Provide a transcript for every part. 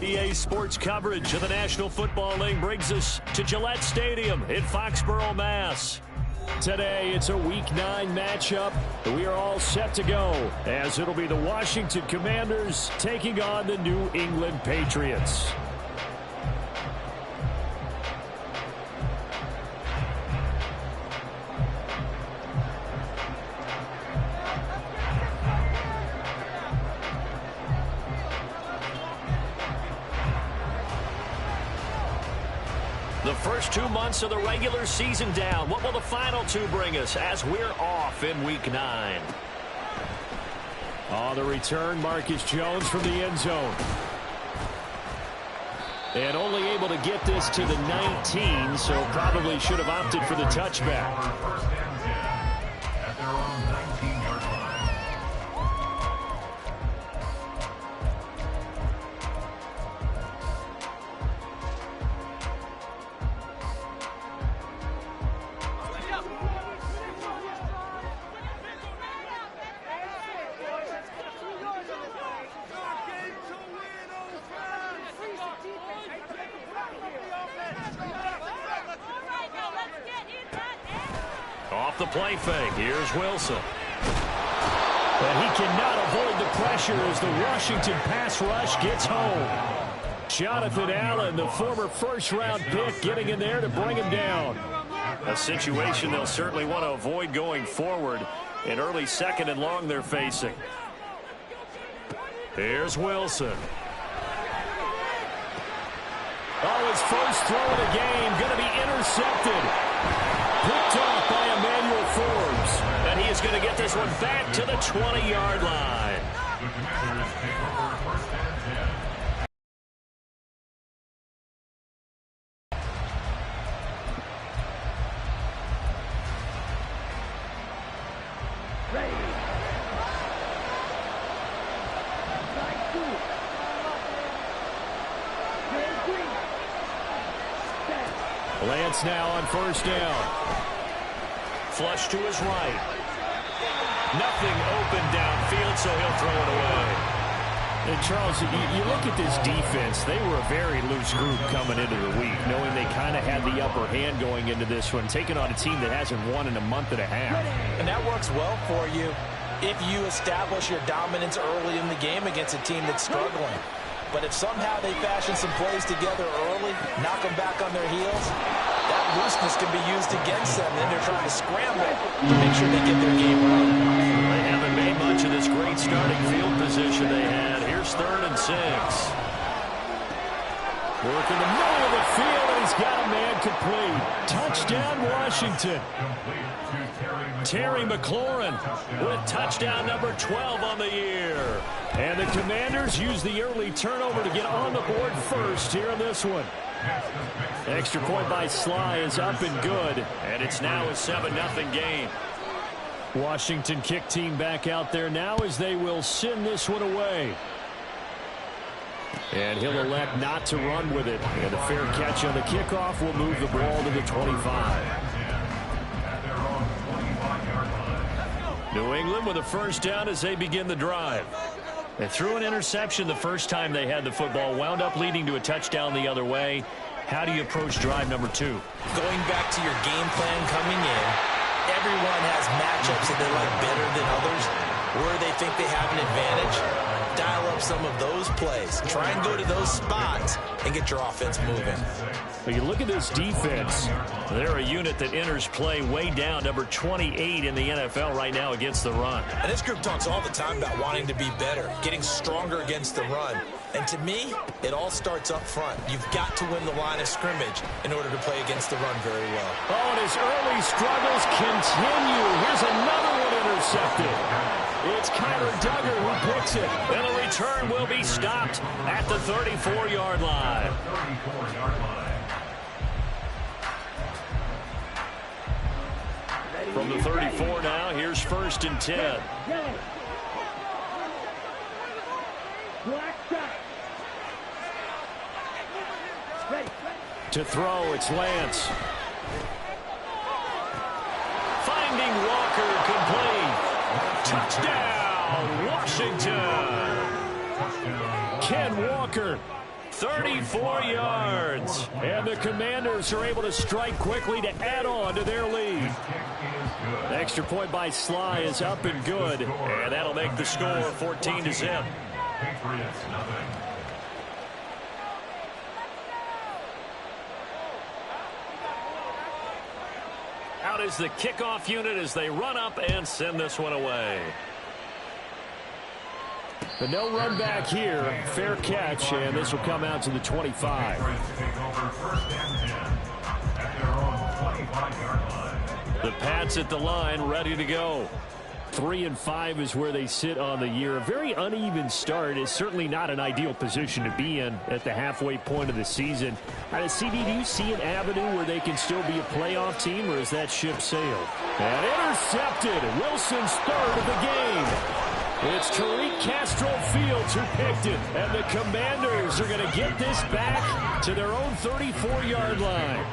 EA Sports coverage of the National Football League brings us to Gillette Stadium in Foxborough, Mass. Today, it's a Week 9 matchup. We are all set to go, as it'll be the Washington Commanders taking on the New England Patriots. The first 2 months of the regular season down. What will the final 2 bring us as we're off in Week 9? On the return, Marcus Jones from the end zone. And only able to get this to the 19, so probably should have opted for the touchback. At their own 19-yard line. Off the play fake, here's Wilson. And he cannot avoid the pressure as the Washington pass rush gets home. Jonathan Allen, the former first-round pick, getting in there to bring him down. A situation they'll certainly want to avoid going forward. An early 2nd and long they're facing. Here's Wilson. Oh, his first throw of the game going to be intercepted. Picked off by Emmanuel Forbes. And he is going to get this one back to the 20-yard line. Lance now on first down. Flush to his right. Nothing open downfield, so he'll throw it away. And Charles, you look at this defense, they were a very loose group coming into the week, knowing they kind of had the upper hand going into this one, taking on a team that hasn't won in a month and a half. And that works well for you if you establish your dominance early in the game against a team that's struggling. But if somehow they fashion some plays together early, knock them back on their heels, that looseness can be used against them. Then they're trying to scramble to make sure they get their game right. They haven't made much of this great starting field position they had. Here's 3rd and 6. Working the middle of the field, and he's got a man complete. Touchdown, Washington. Terry McLaurin with touchdown number 12 on the year. And the Commanders use the early turnover to get on the board first here in this one. Extra point by Sly is up and good, and it's now a 7-0 game. Washington kick team back out there now as they will send this one away. And he'll elect not to run with it. And a fair catch on the kickoff will move the ball to the 25. New England with a first down as they begin the drive. They threw an interception the first time they had the football, wound up leading to a touchdown the other way. How do you approach drive number 2? Going back to your game plan coming in, everyone has matchups that they like better than others, where they think they have an advantage. Dial up some of those plays. Try and go to those spots and get your offense moving. Well, you look at this defense. They're a unit that enters play way down, number 28 in the NFL right now against the run. And this group talks all the time about wanting to be better, getting stronger against the run. And to me, it all starts up front. You've got to win the line of scrimmage in order to play against the run very well. Oh, and his early struggles continue. Here's another one intercepted. It's Kyler Duggar who picks it. And the return will be stopped at the 34-yard line. From the 34 now, here's 1st and 10. To throw, it's Lance. Finding Walker complete. Touchdown, Washington. Ken Walker, 34 yards. And the Commanders are able to strike quickly to add on to their lead. The extra point by Sly is up and good. And that'll make the score 14-0. Out is the kickoff unit as they run up and send this one away. The no run back here, fair catch, and this will come out to the 25. The Pats at the line, ready to go. 3-5 is where they sit on the year. A very uneven start is certainly not an ideal position to be in at the halfway point of the season. CD, do you see an avenue where they can still be a playoff team, or is that ship sailed? And intercepted. Wilson's third of the game. It's Tariq Castro Fields who picked it, and the Commanders are going to get this back to their own 34-yard line.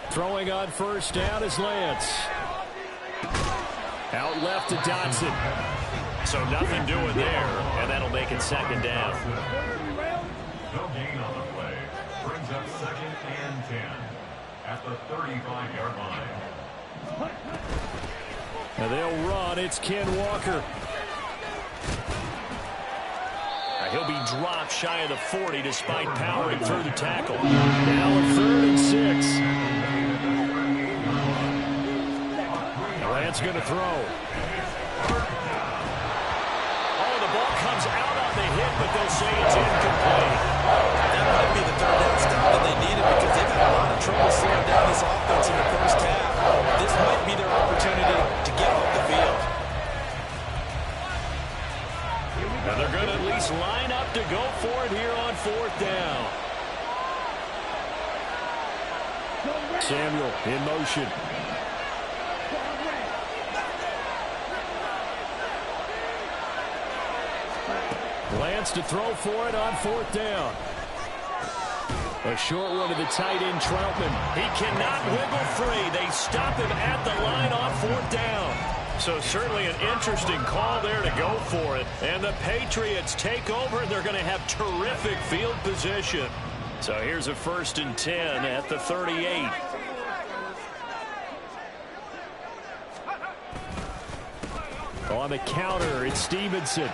Throwing on first down is Lance. Out left to Dotson. So nothing doing there, and that'll make it second down. No gain on the play. Brings up 2nd and 10 at the 35-yard line. Now they'll run. It's Ken Walker. He'll be dropped shy of the 40 despite powering through the tackle. Now a 3rd and 6. Lance going to throw. Oh, the ball comes out on the hit, but they'll say it's incomplete. That might be the third down stop that they needed because they've had a lot of trouble slowing down this offense in the first half. This might be their opportunity to get off the field. And they're going to at least line up to go for it here on 4th down. Samuel in motion. Lance to throw for it on 4th down. A short one to the tight end, Troutman. He cannot wiggle free. They stop him at the line on 4th down. So certainly an interesting call there to go for it. And the Patriots take over, and they're going to have terrific field position. So here's a 1st and 10 at the 38. On the counter, it's Stevenson.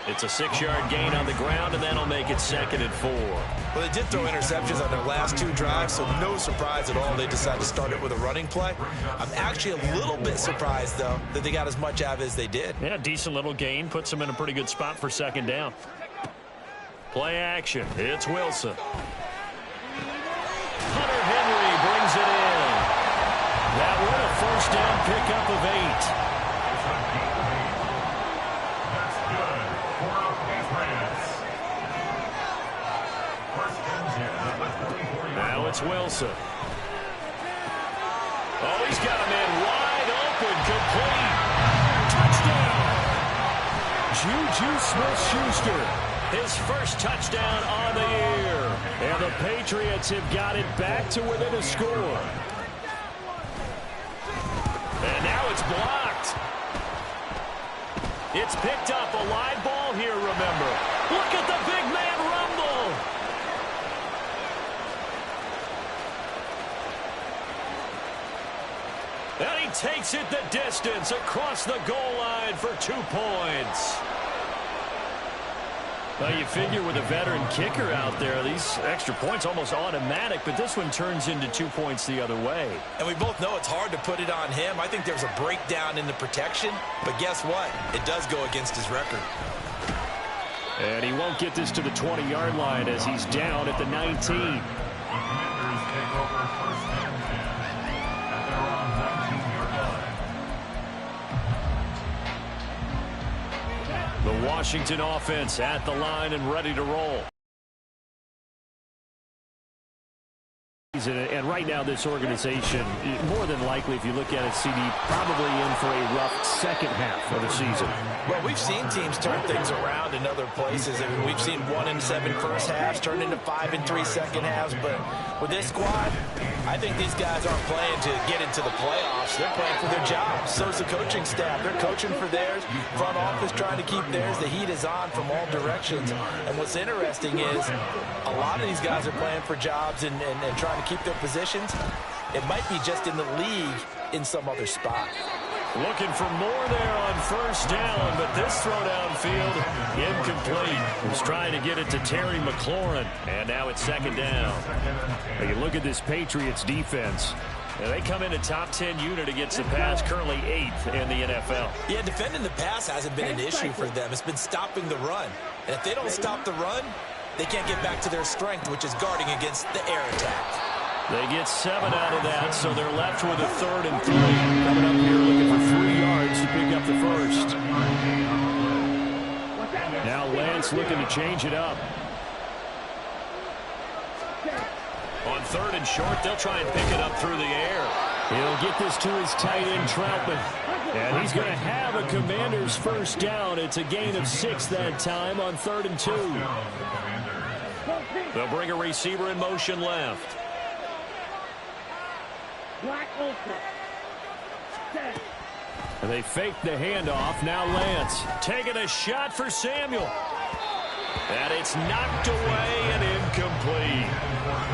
It's a 6-yard gain on the ground, and that'll make it 2nd and 4. Well, they did throw interceptions on their last 2 drives, so no surprise at all they decided to start it with a running play. I'm actually a little bit surprised, though, that they got as much out of it as they did. Yeah, decent little gain. Puts them in a pretty good spot for 2nd down. Play action. It's Wilson. Hunter Henry brings it in. That one a 1st down pickup of 8. Now it's Wilson. Oh, he's got a man wide open, complete. Touchdown. Juju Smith-Schuster, his first touchdown on the year. And the Patriots have got it back to within a score. And now it's blocked. It's picked up, a live ball here, remember. Look at the big man rumble. And he takes it the distance across the goal line for 2 points. Well, you figure with a veteran kicker out there, these extra points almost automatic, but this one turns into 2 points the other way. And we both know it's hard to put it on him. I think there's a breakdown in the protection, but guess what? It does go against his record. And he won't get this to the 20-yard line as he's down at the 19. The Washington offense at the line and ready to roll. And right right now this organization, more than likely, if you look at it, CD, probably in for a rough second half of the season. Well, we've seen teams turn things around in other places. I mean, we've seen 1-7 first halves turn into 5-3 second halves. But with this squad, I think these guys aren't playing to get into the playoffs. They're playing for their jobs. So is the coaching staff. They're coaching for theirs. Front office trying to keep theirs. The heat is on from all directions. And what's interesting is a lot of these guys are playing for jobs and trying to keep their positions. It might be just in the league in some other spot. Looking for more there on first down, but this throw downfield, incomplete. He's trying to get it to Terry McLaurin, and now it's second down. Now you look at this Patriots defense. Now they come in a top 10 unit against the pass, currently 8th in the NFL. Yeah, defending the pass hasn't been an issue for them. It's been stopping the run. And if they don't stop the run, they can't get back to their strength, which is guarding against the air attack. They get 7 out of that, so they're left with a 3rd and 3. Coming up here looking for 3 yards to pick up the first. Now Lance looking to change it up. On 3rd and short, they'll try and pick it up through the air. He'll get this to his tight end, Troutman. And he's going to have a Commander's first down. It's a gain of 6 that time on 3rd and 2. They'll bring a receiver in motion left. And they fake the handoff. Now Lance taking a shot for Samuel. And it's knocked away and incomplete.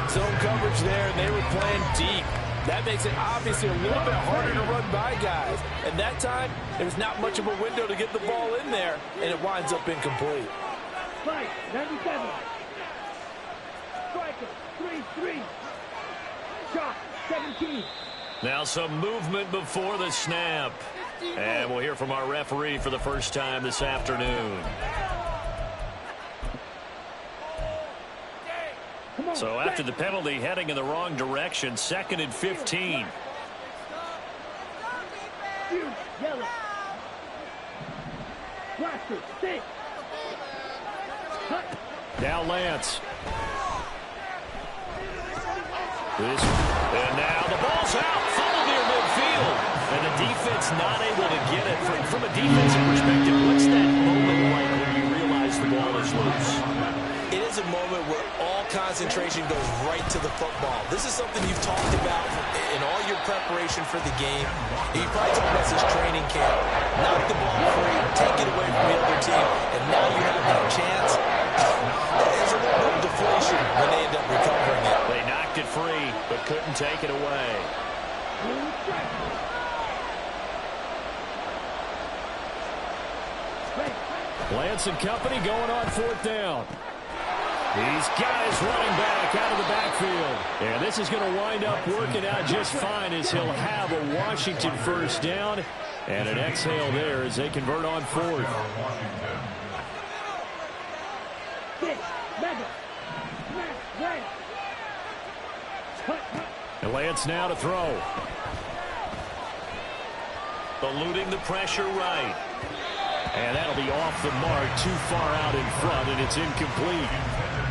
Zone coverage there, and they were playing deep. That makes it obviously a little bit harder to run by guys. And that time, there's not much of a window to get the ball in there, and it winds up incomplete. 97. Striker, 3-3. Shot, 17. Now some movement before the snap. And we'll hear from our referee for the first time this afternoon. So after the penalty, heading in the wrong direction, 2nd and 15. Yellow. Blaster, 6. Now Lance. And now the ball's out. Funnel near midfield. And the defense not able to get it. From a defensive perspective, what's that moment like when you realize the ball is loose? It is a moment where all concentration goes right to the football. This is something you've talked about in all your preparation for the game. You probably talked about this training camp. Knock the ball free, take it away from the other team, and now you have that chance. There's a little bit of deflation when they end up recovering it. They knocked it free, but couldn't take it away. Lance and company going on 4th down. He's got his running back out of the backfield. And this is going to wind up working out just fine as he'll have a Washington first down. And an exhale there as they convert on 4th. And Lance now to throw. Eluding the pressure right. And that'll be off the mark, too far out in front, and it's incomplete.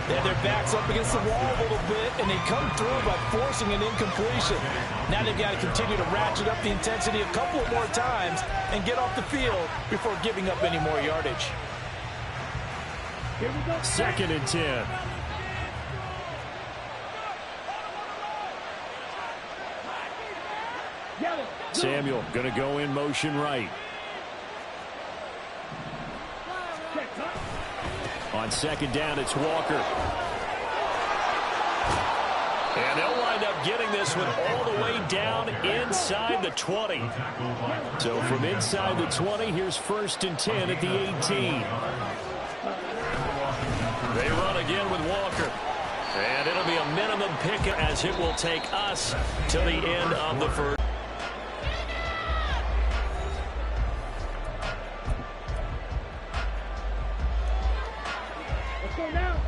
And their backs up against the wall a little bit, and they come through by forcing an incompletion. Now they've got to continue to ratchet up the intensity a couple of more times and get off the field before giving up any more yardage. 2nd and 10. Samuel going to go in motion right. On 2nd down, it's Walker. And they'll wind up getting this one all the way down inside the 20. So from inside the 20, here's 1st and 10 at the 18. They run again with Walker. And it'll be a minimum pick as it will take us to the end of the first.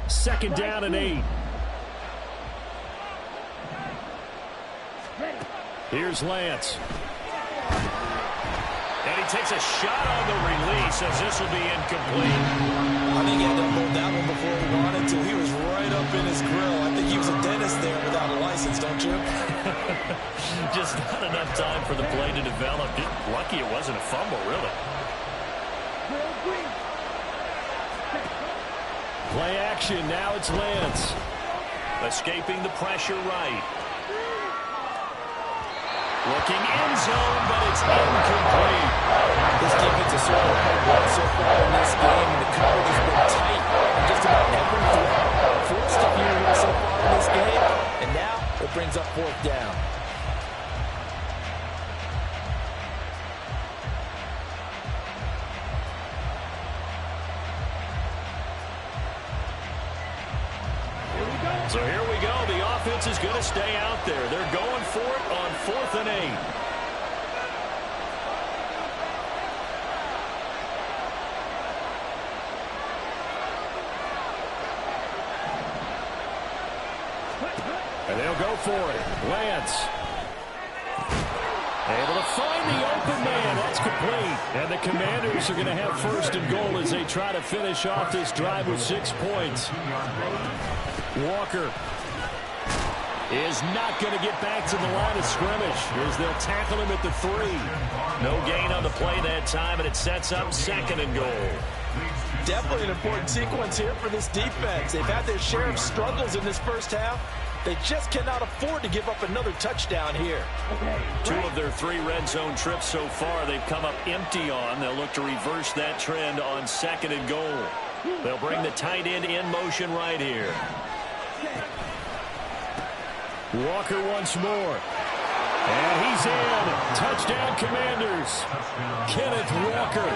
Second down and 8. Here's Lance. And he takes a shot on the release as this will be incomplete. I think he had to hold that one before he wanted to. He was right right up in his grill. I think he was a dentist there without a license, don't you? Just not enough time for the play to develop. Lucky it wasn't a fumble, really. Play action. Now it's Lance. Escaping the pressure right. Looking end zone, but it's incomplete. This defense has certainly played well so far in this game, and the coverage has been tight on just about every threat. Forced a few here so far in this game, and now it brings up fourth down. So here we go. The offense is going to stay out there. They're going for it on 4th and 8. And they'll go for it. Lance. Able to find the open man. That's complete. And the Commanders are going to have 1st and goal as they try to finish off this drive with 6 points. Walker is not going to get back to the line of scrimmage as they'll tackle him at the 3. No gain on the play that time, and it sets up 2nd and goal. Definitely an important sequence here for this defense. They've had their share of struggles in this first half. They just cannot afford to give up another touchdown here. 2 of their 3 red zone trips so far they've come up empty on. They'll look to reverse that trend on 2nd and goal. They'll bring the tight end in motion right here. Walker once more. And he's in. Touchdown, Commanders. Kenneth Walker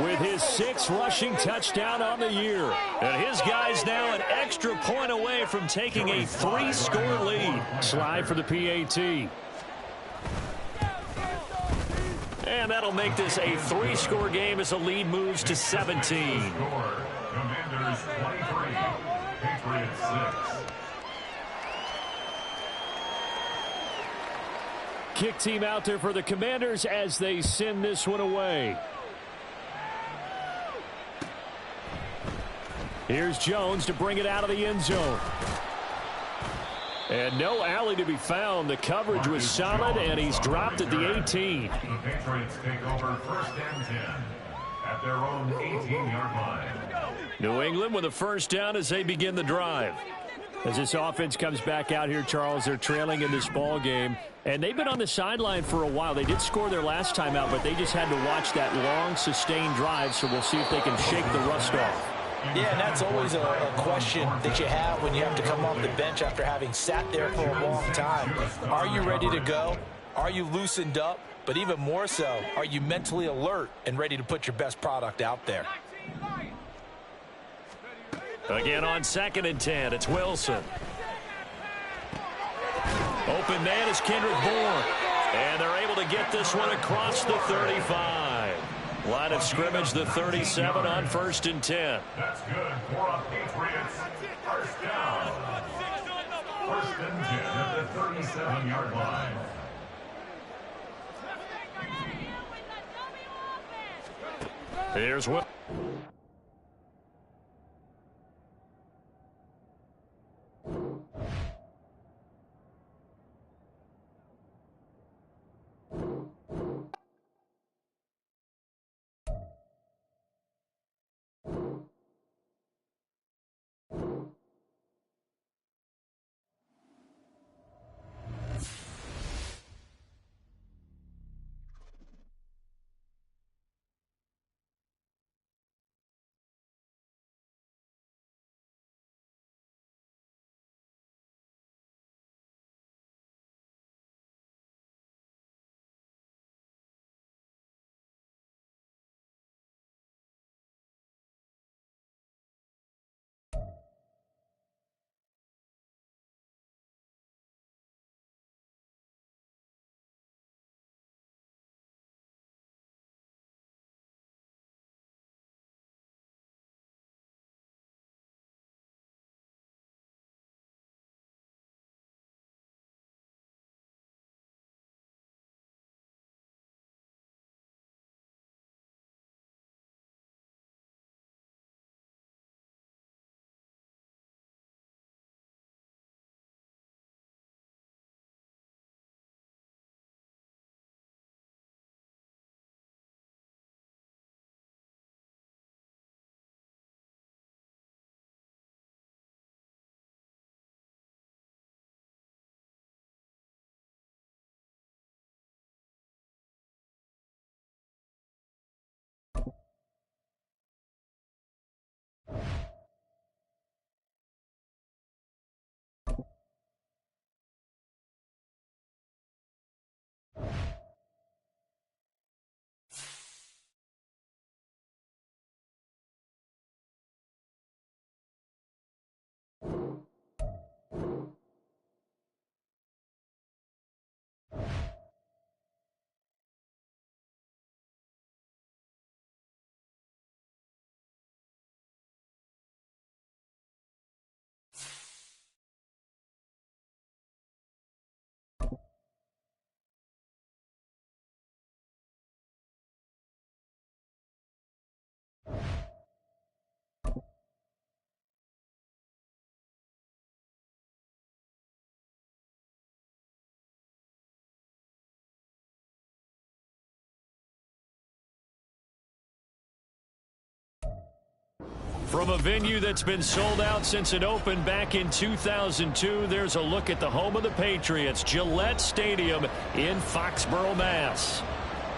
with his 6th rushing touchdown on the year. And his guys now an extra point away from taking a 3-score lead. Slide for the PAT. And that'll make this a 3-score game as the lead moves to 17. Commanders 23, Patriots 6. Kick team out there for the Commanders as they send this one away. Here's Jones to bring it out of the end zone. And no alley to be found. The coverage was solid, and he's dropped at the 18. The Patriots take over 1st and 10 at their own 18-yard line. New England with a 1st down as they begin the drive. As this offense comes back out here, Charles, they're trailing in this ball game. And they've been on the sideline for a while. They did score their last time out, but they just had to watch that long, sustained drive, so we'll see if they can shake the rust off. Yeah, and that's always a question that you have when you have to come off the bench after having sat there for a long time. Are you ready to go? Are you loosened up? But even more so, are you mentally alert and ready to put your best product out there? Again on 2nd and 10, it's Wilson. Open man is Kendrick Bourne. And they're able to get this one across the 35. Line of scrimmage, the 37 on 1st and 10. That's good for a Patriots 1st down. 1st and 10 at the 37-yard line. Here's Will. From a venue that's been sold out since it opened back in 2002, there's a look at the home of the Patriots, Gillette Stadium in Foxborough, Mass.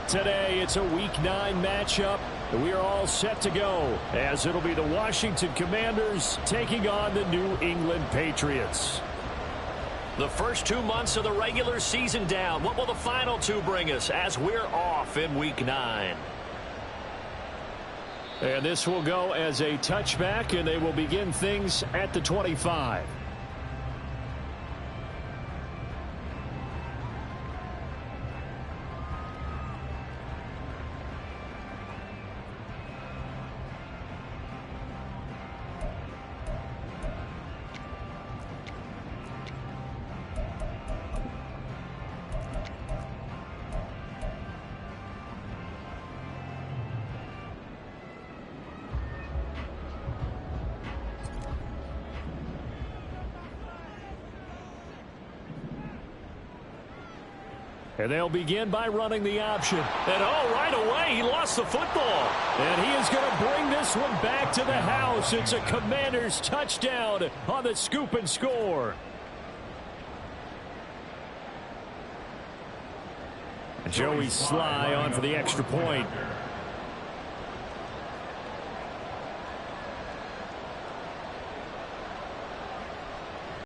Today, it's a Week 9 matchup. We are all set to go, as it'll be the Washington Commanders taking on the New England Patriots. The first 2 months of the regular season down. What will the final 2 bring us as we're off in Week 9? And this will go as a touchback, and they will begin things at the 25. And they'll begin by running the option. And right away, he lost the football. And he is going to bring this one back to the house. It's a Commanders touchdown on the scoop and score. Joey Sly on for the extra point.